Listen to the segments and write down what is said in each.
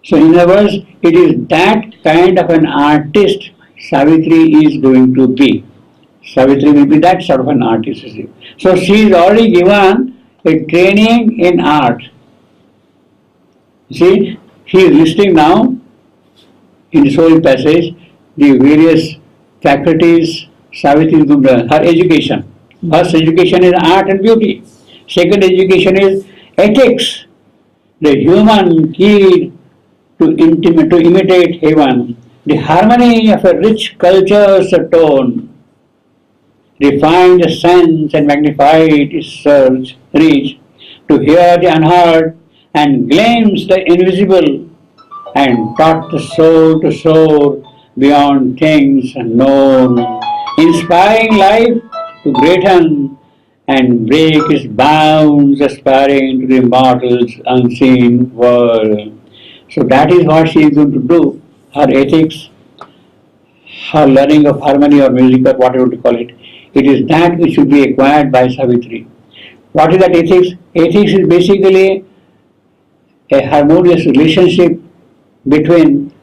So in other words, it is that kind of an artist Savitri is going to be. Savitri will be that sort of an artist. You see. So she is already given a training in art. See, he is listing now in this whole passage the various faculties Savitri is going to, her education. First education is art and beauty. Second education is ethics, the human key to imitate heaven, the harmony of a rich culture's tone, refine the sense and magnify its search, reach, to hear the unheard and glimpse the invisible, and taught the soul to soar beyond things unknown, inspiring life to greaten and break its bounds, aspiring to the immortal's unseen world. So that is what she is going to do. Her ethics, her learning of harmony or music or whatever to call it, it is that which should be acquired by Savitri. What is that ethics? Ethics is basically a harmonious relationship between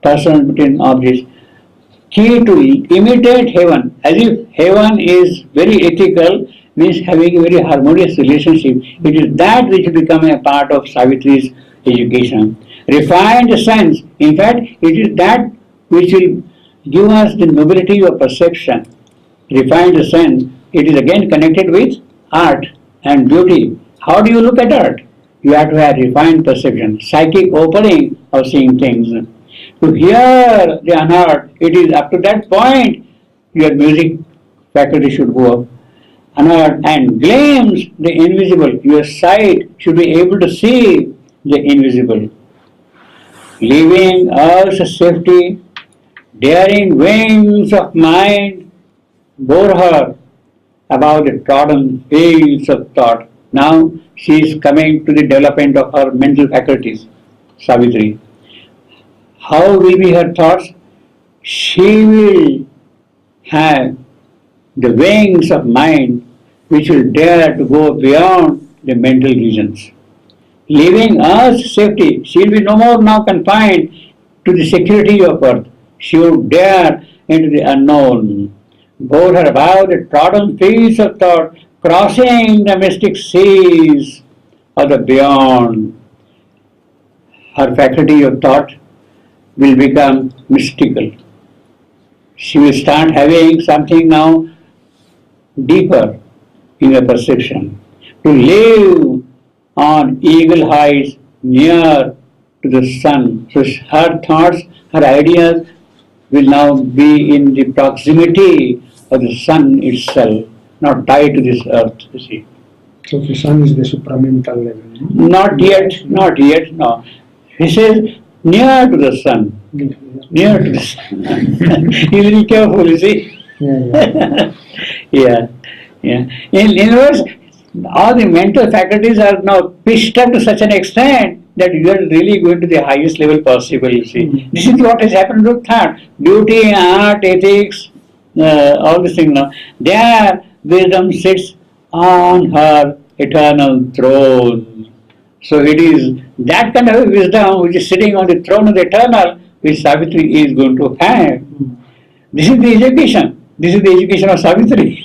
persons, between objects. Key to imitate heaven, as if heaven is very ethical, means having a very harmonious relationship. It is that which will become a part of Savitri's education. Refined sense, in fact, it is that which will give us the nobility of perception. Refined sense, it is again connected with art and beauty. How do you look at art? You have to have refined perception, psychic opening of seeing things. To hear the unheard, it is up to that point your music faculty should go up. Unheard and glimpse the invisible. Your sight should be able to see the invisible. Leaving earth's safety, daring wings of mind bore her about the trodden fields of thought. Now she is coming to the development of her mental faculties, Savitri. How will be her thoughts? She will have the wings of mind which will dare to go beyond the mental regions. Leaving Earth's safety, she will be no more now confined to the security of earth. She will dare into the unknown. Bore her about the trodden fields of thought, crossing the mystic seas of the beyond. Her faculty of thought will become mystical. She will start having something now deeper in her perception. To live on eagle heights near to the sun. So her thoughts, her ideas will now be in the proximity of the sun itself, not tied to this earth, you see. So the sun is the supramental level. No? Not yet, no. He says near to the sun. Near to the sun. He's very careful, you see. Yeah. yeah. In other words, all the mental faculties are now pitched up to such an extent that you are really going to the highest level possible, you see. Mm-hmm. This is what has happened to thought. Beauty, art, ethics, all these things now. Their wisdom sits on her eternal throne. So it is that kind of wisdom which is sitting on the throne of the eternal which Savitri is going to have. This is the education. This is the education of Savitri.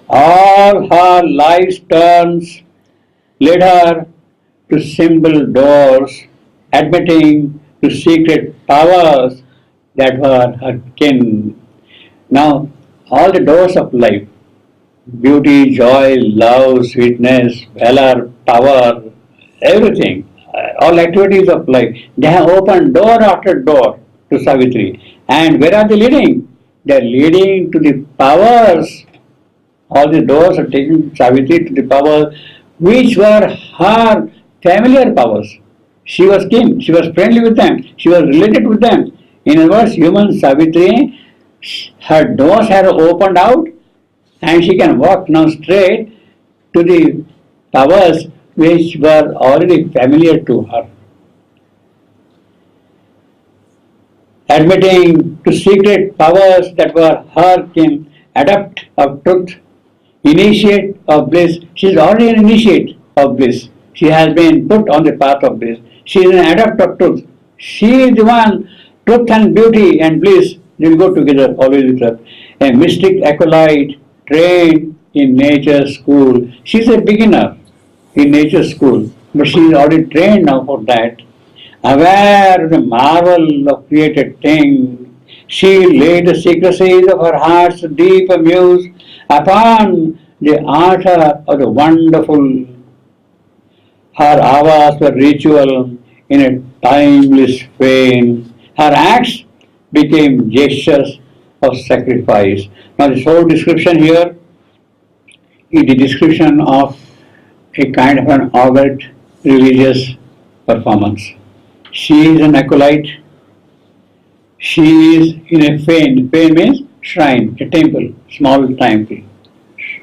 All her life's turns led her to symbol doors, admitting to secret powers that were her kin. Now, all the doors of life, beauty, joy, love, sweetness, valor, power, everything, all activities of life, they have opened door after door to Savitri. And where are they leading? They are leading to the powers. All the doors are taking Savitri to the powers which were her familiar powers. She was kin, she was friendly with them, she was related with them. In other words, human Savitri, her doors have opened out and she can walk now straight to the powers which were already familiar to her. Admitting to secret powers that were her kin, adept of truth, initiate of bliss. She is already an initiate of bliss. She has been put on the path of bliss. She is an adept of truth. She is the one, truth and beauty and bliss will go together always with her. A mystic acolyte trained in nature school. She is a beginner in nature school, but she is already trained now for that. Aware of the marvel of created things, she laid the secrecies of her heart's deep muse upon the altar of the wonderful. Her hours were ritual in a timeless vein. Her acts became gestures of sacrifice. Now, this whole description here is the description of a kind of an overt religious performance. She is an acolyte. She is in a fane. Fane means shrine, a temple, small temple.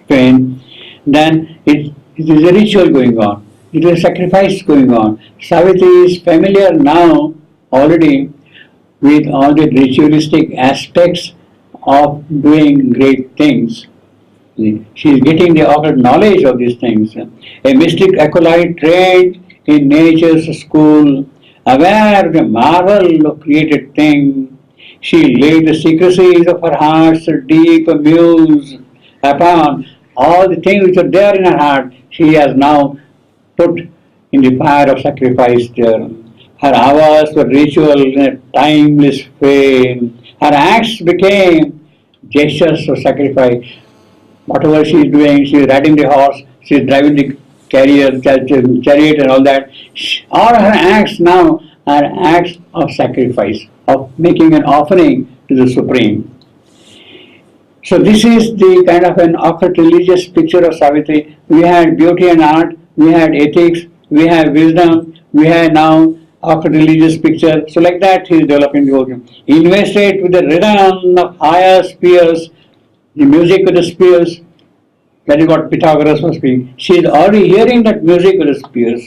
Fane. Then it is a ritual going on. It is a sacrifice going on. Savitri is familiar now already with all the ritualistic aspects of doing great things. She is getting the occult knowledge of these things. A mystic acolyte trained in nature's school, aware of the marvel of created things, she laid the secrecies of her heart's deep muse upon all the things which are there in her heart. She has now put in the fire of sacrifice there. Her hours were ritual in a timeless fame. Her acts became gestures of sacrifice. Whatever she is doing, she is riding the horse, she is driving the chariot and all that. All her acts now are acts of sacrifice, of making an offering to the Supreme. So this is the kind of an occult religious picture of Savitri. We had beauty and art, we had ethics, we have wisdom, we have now occult religious picture. So like that he is developing the whole thing. Invested with the rhythm of higher spheres, the music with the spheres, that is what Pythagoras was speaking. She is already hearing that music with the spheres.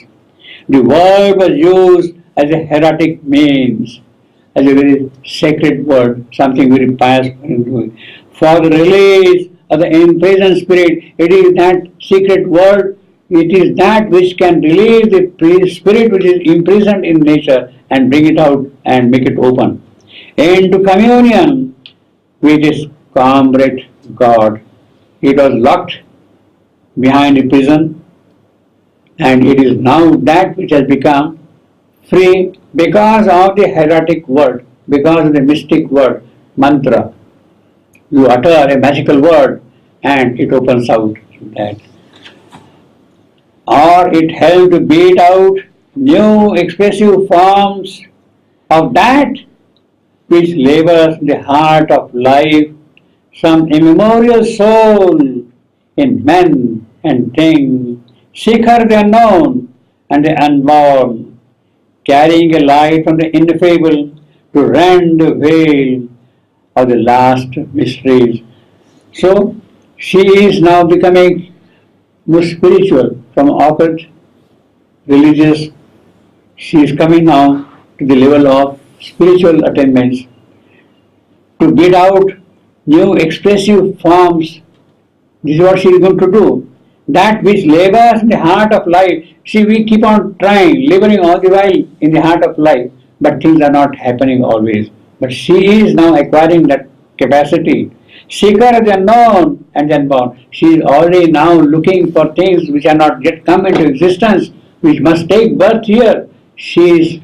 The word was used as a heretic means, as a very sacred word, something very pious. For the release of the imprisoned spirit, it is that secret word, it is that which can release the spirit which is imprisoned in nature and bring it out and make it open. Into communion with his comrade God. It was locked behind the prison, and it is now that which has become free because of the heretic word, because of the mystic word, mantra. You utter a magical word and it opens out that. Or it helped to beat out new expressive forms of that which labors the heart of life, some immemorial soul in men and things, seeker the unknown and the unborn, carrying a light from the ineffable to rend the veil of the last mysteries. So she is now becoming more spiritual from occult, religious. She is coming now to the level of spiritual attainments to beat out new expressive forms. This is what she is going to do. That which labors in the heart of life. See, we keep on trying, laboring all the while in the heart of life, but things are not happening always. But she is now acquiring that capacity. Seeker of the unknown and the unborn. She is already now looking for things which are not yet come into existence, which must take birth here. She is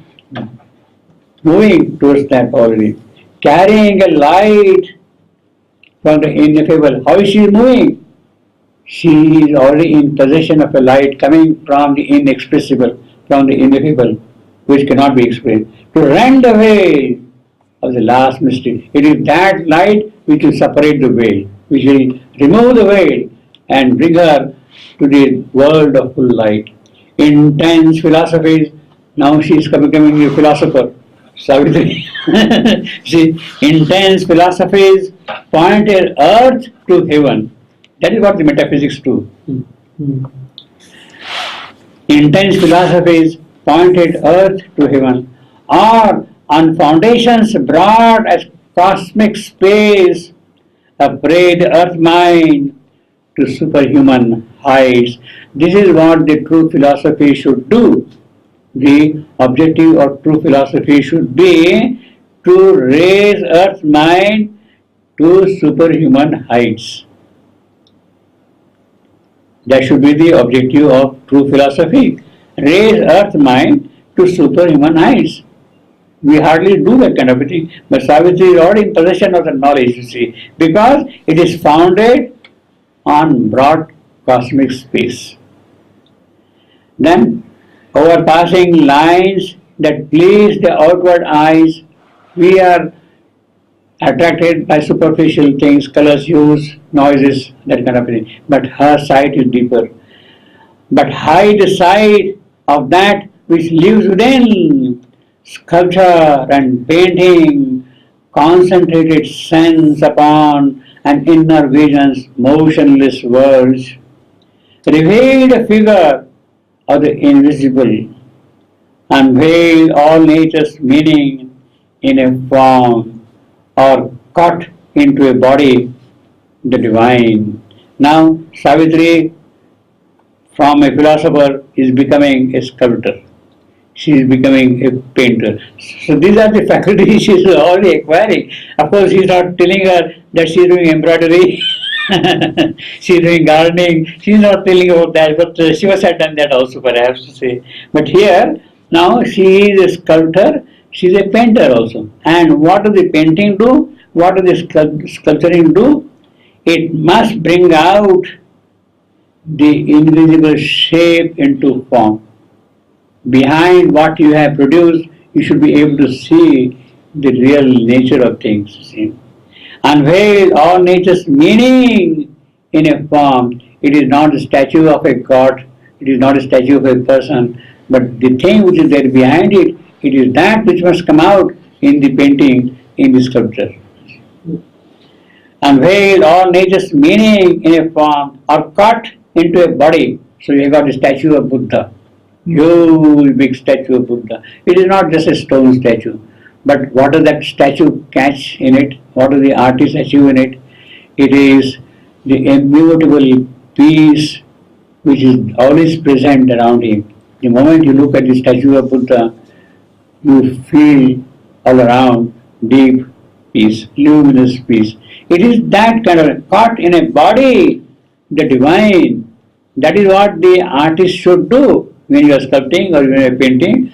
moving towards that already. Carrying a light from the ineffable. How is she moving? She is already in possession of a light coming from the inexpressible, from the ineffable, which cannot be explained. To rend the veil of the last mystery. It is that light which will separate the veil, which will remove the veil and bring her to the world of full light. Intense philosophies. Now she is becoming a philosopher. Savitri. See, intense philosophies pointed earth to heaven. That is what the metaphysics do. Intense philosophies pointed earth to heaven, or on foundations broad as cosmic space, upraise the earth mind to superhuman heights. This is what the true philosophy should do. The objective of true philosophy should be to raise Earth's mind to superhuman heights. That should be the objective of true philosophy. Raise Earth's mind to superhuman heights. We hardly do that kind of a thing, but Savitri is already in possession of the knowledge, you see, because it is founded on broad cosmic space. Then, overpassing lines that please the outward eyes, we are attracted by superficial things, colors, hues, noises, that kind of thing. But her sight is deeper. But hide the sight of that which lives within. Sculpture and painting, concentrated sense upon an inner vision's motionless worlds, reveal the figure of the invisible, unveil all nature's meaning in a form, or cut into a body the divine. Now, Savitri, from a philosopher, is becoming a sculptor. She is becoming a painter. So these are the faculties she is already acquiring. Of course, he is not telling her that she is doing embroidery, she is doing gardening. She is not telling about that, but she must have done that also, perhaps to say. But here, now she is a sculptor, she is a painter also. And what does the painting do? What does the sculpturing do? It must bring out the invisible shape into form. Behind what you have produced, you should be able to see the real nature of things. See? Unveil all nature's meaning in a form. It is not a statue of a god, it is not a statue of a person, but the thing which is there behind it, it is that which must come out in the painting, in the sculpture. Unveil all nature's meaning in a form, or cut into a body. So you have got a statue of Buddha. Huge big statue of Buddha. It is not just a stone statue, but what does that statue catch in it? What does the artist achieve in it? It is the immutable peace which is always present around him. The moment you look at the statue of Buddha, you feel all around deep peace, luminous peace. It is that kind of caught in a body, the divine. That is what the artist should do. When you are sculpting or when you are painting,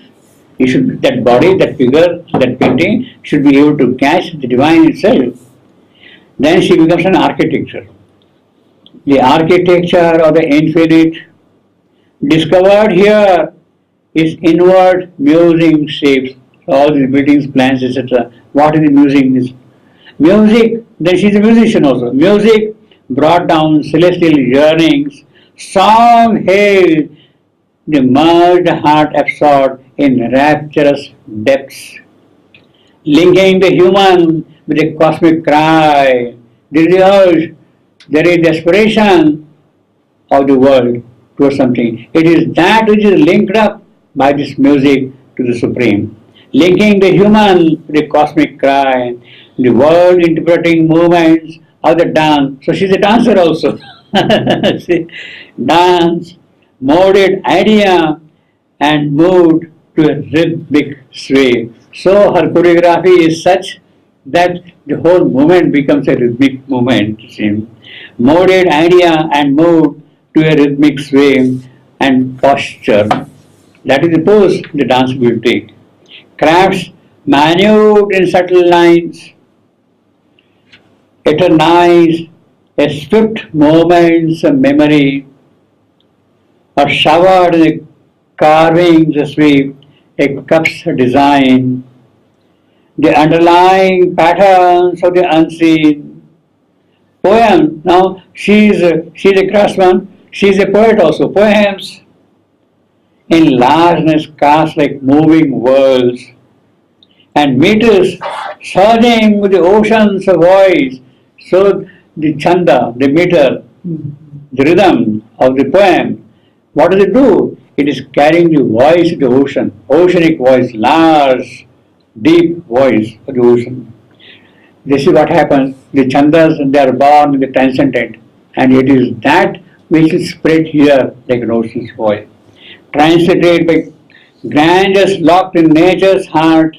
you should, that body, that figure, that painting should be able to catch the divine itself. Then she becomes an architecture. The architecture of the infinite discovered here is inward musing shapes. All these buildings, plans, etc. What is the musing? Music, then she is a musician also. Music brought down celestial yearnings. Song hailed the merged heart absorbed in rapturous depths, linking the human with a cosmic cry. There is the urge, there is desperation of the world towards something. It is that which is linked up by this music to the Supreme, linking the human with a cosmic cry, the world interpreting movements of the dance. So she is a dancer also. See, dance, molded idea and moved to a rhythmic sway. So her choreography is such that the whole movement becomes a rhythmic movement. See? Molded idea and moved to a rhythmic sway and posture. That is the pose the dance will take. Crafts minute in subtle lines, eternize a swift moments of memory, or showered in the carvings sweep, a cup's design, the underlying patterns of the unseen. Poem, now she's a craftsman, she's a poet also. Poems in largeness cast like moving worlds, and meters surging with the oceans of voice. So the chanda, the meter, the rhythm of the poem, what does it do? It is carrying the voice of the ocean, oceanic voice, large, deep voice of the ocean. This is what happens. The chandas, they are born in the transcendent, and it is that which is spread here like an ocean's voice. Translated by grandeurs locked in nature's heart,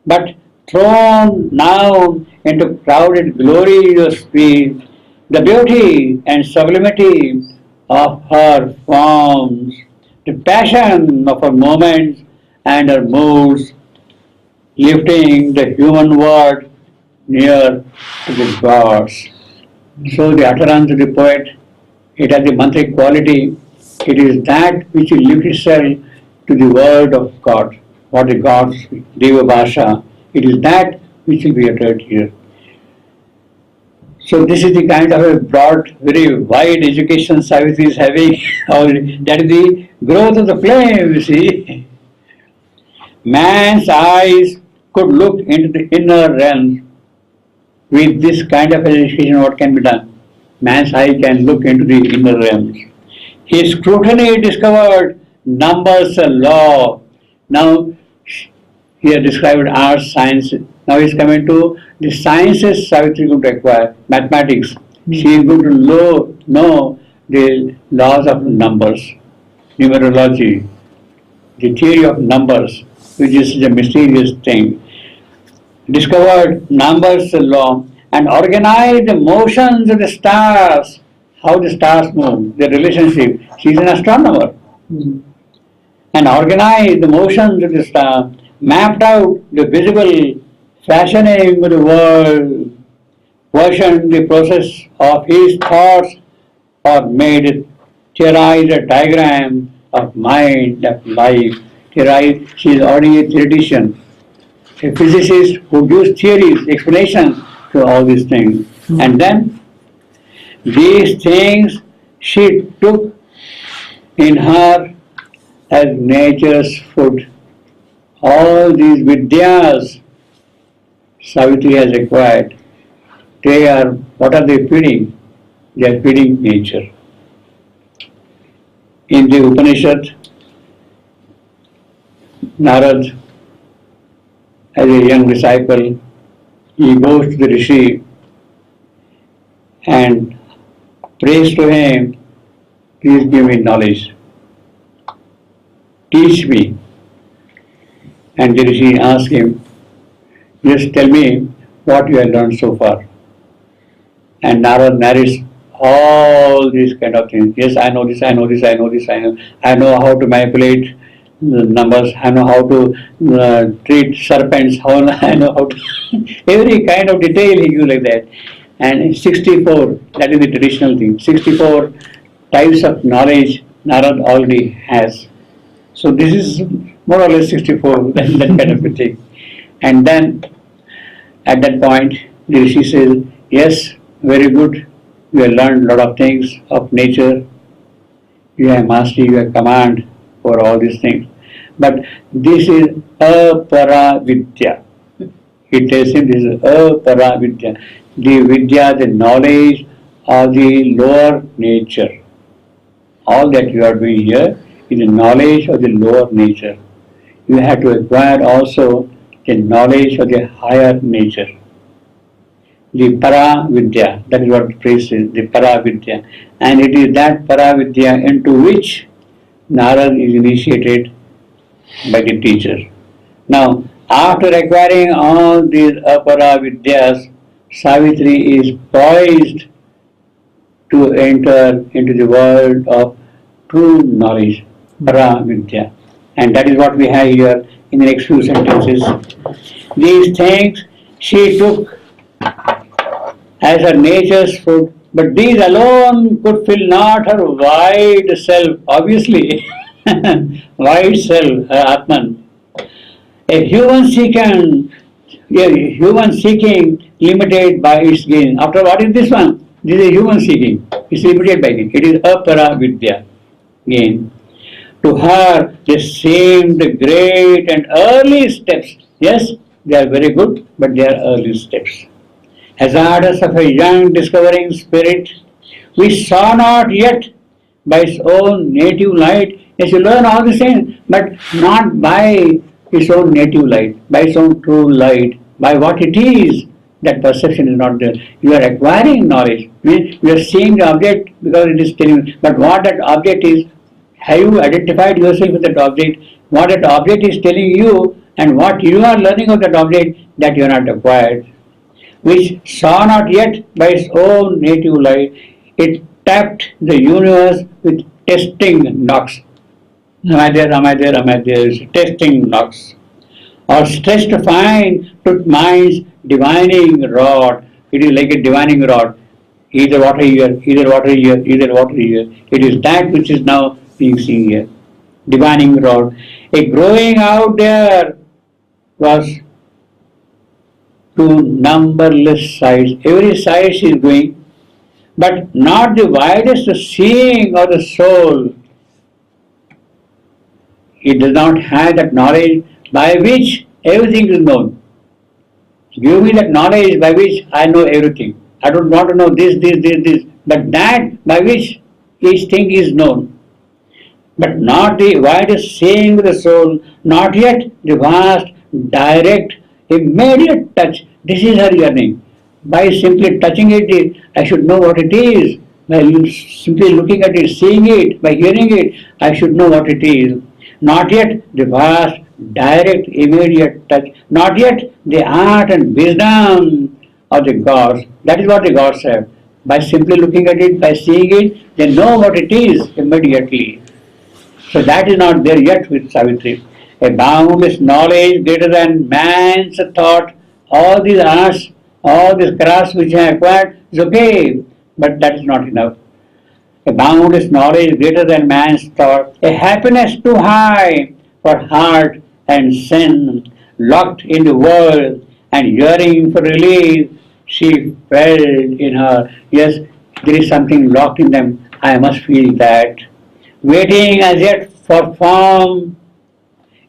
but thrown now into crowded glory of speed, the beauty and sublimity of her forms, the passion of her moments and her moods, lifting the human world near to the gods. So the utterance of the poet, it has the mantric quality. It is that which will lift itself to the word of God, what the gods, Deva Bhasha. It is that which will be uttered here. So this is the kind of a broad, very wide education Savitri is having. That is the growth of the flame, you see. Man's eyes could look into the inner realms. With this kind of education, what can be done? Man's eye can look into the inner realms. His scrutiny discovered numbers and law. Now, here described arts, science. Now he's coming to the sciences Savitri could acquire, mathematics. She is going to know the laws of numbers, numerology, the theory of numbers, which is a mysterious thing. Discovered numbers law and organized the motions of the stars, how the stars move, their relationship. She is an astronomer. And organized the motions of the star, mapped out the visible fashioning of the world, versioned the process of his thoughts, or made it, theorized a diagram of mind, of life. Theorized, she is already a theoretician, a physicist who gives theories, explanations to all these things. And then these things she took in her as nature's food. All these vidyas Savitri has acquired, they are, what are they feeding? They are feeding nature. In the Upanishad, Narad, as a young disciple, he goes to the Rishi and prays to him, please give me knowledge. Teach me. And the Rishi asks him, just tell me what you have learned so far. And Narad narrates all these kind of things. Yes, I know this, I know this, I know this, I know how to manipulate the numbers, I know how to treat serpents, I know how to, every kind of detail he gives like that. And 64, that is the traditional thing, 64 types of knowledge Narad already has. So this is more or less 64, that kind of a thing. And then at that point, the Rishi says, yes, very good, you have learned a lot of things of nature, you have mastery, you have command for all these things. But this is apara vidya. He tells him this is apara vidya. The vidya, the knowledge of the lower nature. All that you are doing here is the knowledge of the lower nature. You have to acquire also the knowledge of the higher nature. The para vidya, that is what the phrase is, the para vidya. And it is that para vidya into which Narad is initiated by the teacher. Now, after acquiring all these apara vidyas, Savitri is poised to enter into the world of true knowledge, para vidya. And that is what we have here in the next few sentences. These things she took as her nature's food, but these alone could fill not her wide self, obviously. Wide self, her Atman. A human seeking limited by its gain. After what is this one? This is a human seeking. It's limited by it. It is apara vidya, gain. To her, they seemed great and early steps. Yes, they are very good, but they are early steps. Hazardous of a young discovering spirit, which saw not yet by its own native light. Yes, you learn all these things, but not by its own native light, by its own true light, by what it is. That perception is not there. You are acquiring knowledge. Means you are seeing the object because it is telling you. But what that object is, have you identified yourself with that object? what that object is telling you and what you are learning of that object that you are not acquired, which saw not yet by its own native light, it tapped the universe with testing knocks. Am I there? Am I there? Am I there? It's testing knocks. Or stretched fine to mind's divining rod. It is like a divining rod. Either water here, either water here, either water here. It is that which is now being seen here. Divining rod. A growing out there was to numberless sides. Every side she is going, but not the widest seeing of the soul. It does not have that knowledge by which everything is known. Give me that knowledge by which I know everything. I don't want to know this, but that by which each thing is known. But not the widest seeing of the soul, not yet the vast, direct, immediate touch. This is her yearning. By simply touching it, I should know what it is. By simply looking at it, seeing it, by hearing it, I should know what it is. Not yet the vast, direct, immediate touch. Not yet the art and wisdom of the gods. That is what the gods have. By simply looking at it, by seeing it, they know what it is immediately. So that is not there yet with Savitri. A boundless knowledge greater than man's thought, all these arts, all these crafts which I acquired is okay, but that is not enough. A boundless knowledge greater than man's thought, a happiness too high for heart and sin, locked in the world and yearning for relief, she felt in her, yes, there is something locked in them, I must feel that. Waiting as yet for form,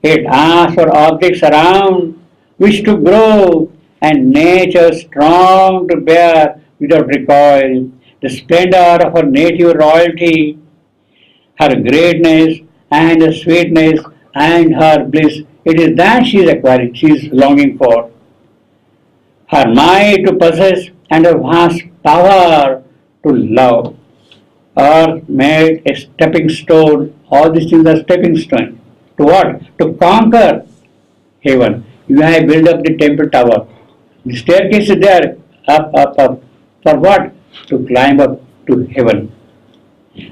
it asks for objects around which to grow, and nature strong to bear without recoil the splendor of her native royalty, her greatness and the sweetness and her bliss. It is that she is acquiring, she is longing for. Her might to possess and her vast power to love are made a stepping stone. All these things are stepping stone. To what? To conquer heaven. You have built up the temple tower. The staircase is there, up. For what? To climb up to heaven.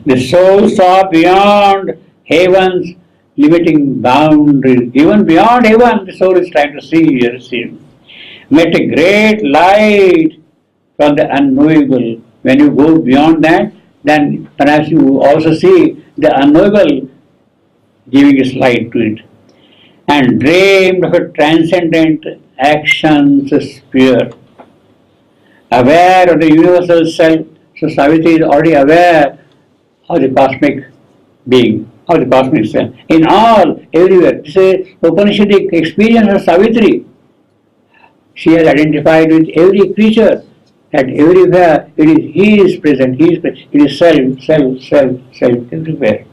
The soul saw beyond heaven's limiting boundaries. Even beyond heaven, the soul is trying to see. Met a great light from the unknowable. When you go beyond that, then perhaps you also see the unknowable giving its light to it. And dreamed of a transcendent actions sphere. Aware of the universal self, so Savitri is already aware of the cosmic being, of the cosmic self. In all, everywhere. This is Upanishadic experience of Savitri. She has identified with every creature, and everywhere he is present, it is self, everywhere.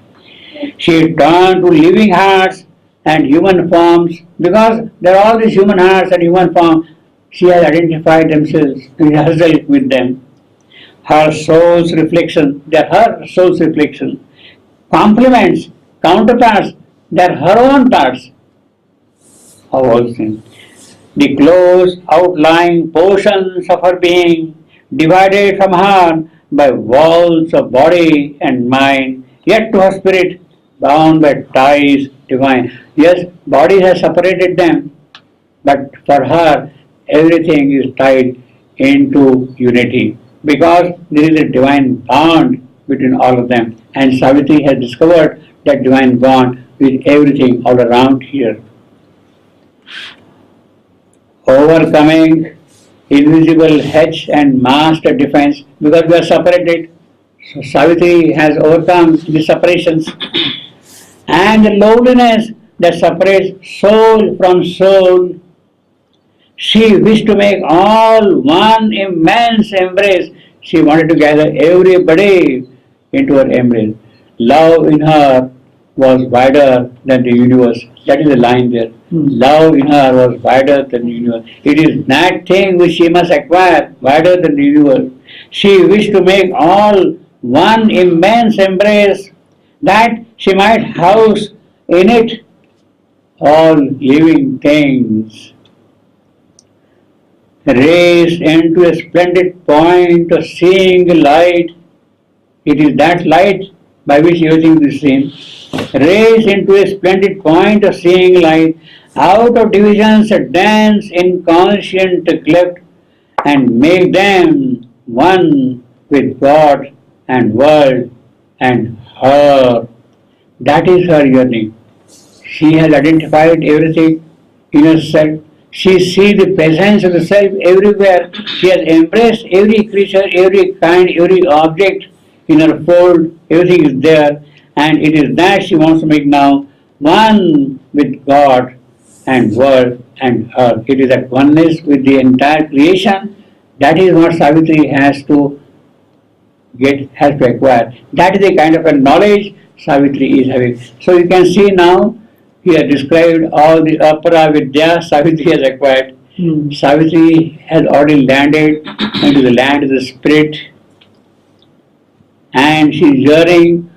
She turned to living hearts and human forms, because there are all these human hearts and human forms. She has identified herself with them. Her soul's reflection, they are her soul's reflection. Complements, counterparts, they are her own parts of all things. The close outlying portions of her being, divided from her by walls of body and mind, yet to her spirit bound by ties divine. Yes, body has separated them, but for her everything is tied into unity, because there is a divine bond between all of them, and Savitri has discovered that divine bond with everything all around here. Overcoming invisible hedge and master defense, because we are separated. So Savitri has overcome the separations and the loneliness that separates soul from soul. She wished to make all one immense embrace. She wanted to gather everybody into her embrace. Love in her was wider than the universe. That is the line there. Love in her was wider than the universe. It is that thing which she must acquire, wider than the universe. She wished to make all one immense embrace, that she might house in it all living things. Raised into a splendid point of seeing light. It is that light by which everything is seen. Raised into a splendid point of seeing light. Out of divisions dance in conscient cleft and make them one with God and world and her. That is her yearning. She has identified everything in herself. She sees the presence of the self everywhere. She has embraced every creature, every kind, every object in her fold. Everything is there. And it is that she wants to make now one with God and world and earth. It is that oneness with the entire creation. That is what Savitri has to acquire. That is the kind of a knowledge Savitri is having. So you can see now, he has described all the Apara Vidya Savitri has acquired. Savitri has already landed into the land of the spirit, and she is yearning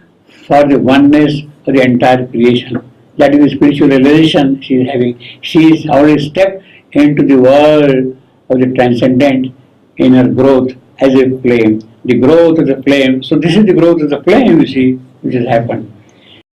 for the oneness of the entire creation. That is the spiritual realization she is having. She has already stepped into the world of the transcendent in her growth as a flame. The growth of the flame. So this is the growth of the flame, you see, which has happened.